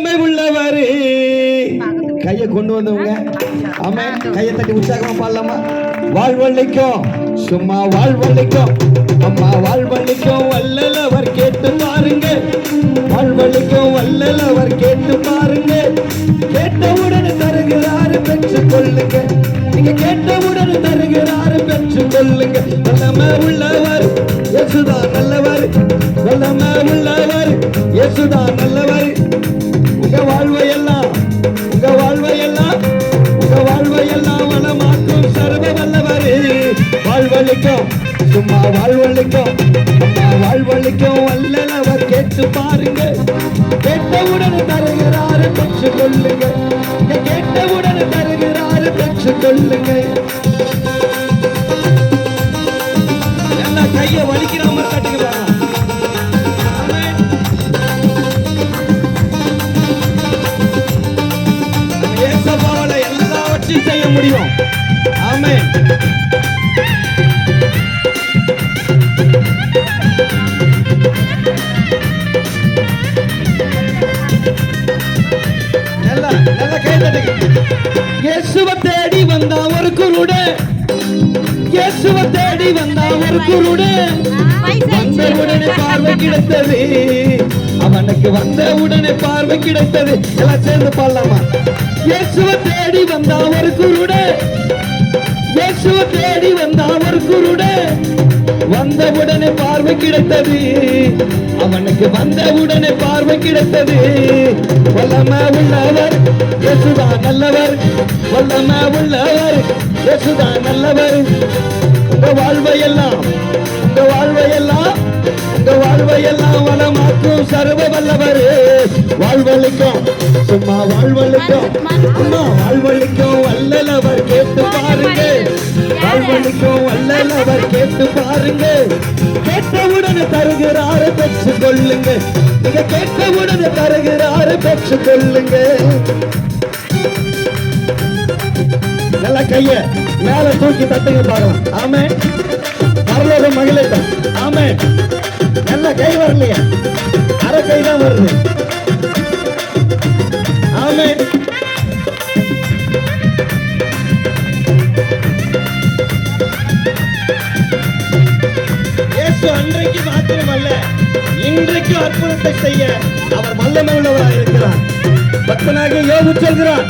உள்ளவரு கையை கொண்டு வந்தவங்க ஆமா கையை தட்டி உற்சாகமா பாடலாமா? வாழ்வழிக்கும் சும்மா வாழ்வழிக்கும் அம்மா வாழ்வழிக்கும் வல்லவர் கேட்டு பாருங்க. வாழ்வழிக்கும் வல்லவர் கேட்டு பாருங்க. கேட்டவுடன் தருகிறாரு பெற்று கொள்ளுங்க. நீங்க கேட்டவுடன் தருகிறாரு பெற்று கொள்ளுங்க. வல்லமை உள்ளவர் இயேசுதான் நல்லவர். வல்லமை உள்ளவர் இயேசுதான் நல்லவர். உங்க வாழ்வையெல்லாம் வளமாக்கும் சர்வ வல்லவர். வாழ்வழிக்கும் சும்மா வாழ்வழிக்கும் அம்மா வாழ்வழிக்கும் வல்லவர் கேட்டு பாருங்க. கேட்டவுடன் தருகிறாரு பெற்று கொள்ளுங்க. கேட்டவுடன் தருகிறாரு பெற்று கொள்ளுங்க. எல்லா கையை வலிக்கிற மாதிரி தட்டுக்கிறாங்க. எல்லாவற்றையும் செய்ய முடியும். ஆமென். இயேசுவை தேடி வந்த ஒரு குருட, இயேசுவை தேடி வந்த ஒரு குருட வந்தவுடனே பார்வை கிடைத்தது. அவனுக்கு வந்தவுடனே பார்வை கிடைத்தது. எல்லாம் சேர்ந்து பாடலாமா? இயேசுவை தேடி வந்த ஒரு குருட, இயேசுவை தேடி வந்த ஒரு குருட வந்தவுடனே பார்வை கிடைத்தது. அவனுக்கு வந்தவுடனே பார்வை கிடைத்தது. வல்லமை உள்ளவர் இயேசுதான் நல்லவர். வல்லமை உள்ளவர் இயேசுதான் நல்லவர். உங்க வாழ்வையெல்லாம் வளமாக்கும் சர்வ வல்லவர். வாழ்வழிக்கும் சும்மா வாழ்வழிக்கும் அம்மா வாழ்வழிக்கும் வல்லவர் கேட்டு பாருங்க. வாழ்வழிக்கும் வல்லவர் கேட்டு பாருங்க. கேட்டவுடன் தருகிறாரு பெற்று கொள்ளுங்க. நீங்க கேட்டவுடன் தருகிறாரு பெற்று கொள்ளுங்க. நல்ல கைய மேல தூக்கி தட்டுங்க பாருங்க. ஆமே பரலோக மகிழட்டும். ஆமே நல்ல கை வரலையா? அரை கை தான் வருது. ஆமே இயேசு அன்றைக்கு மாத்திரமல்ல இன்றைக்கு அற்புதத்தை செய்ய அவர் வல்லமை உள்ளவராக இருக்கிறார். பக்தனாக யோபு சொல்கிறார்,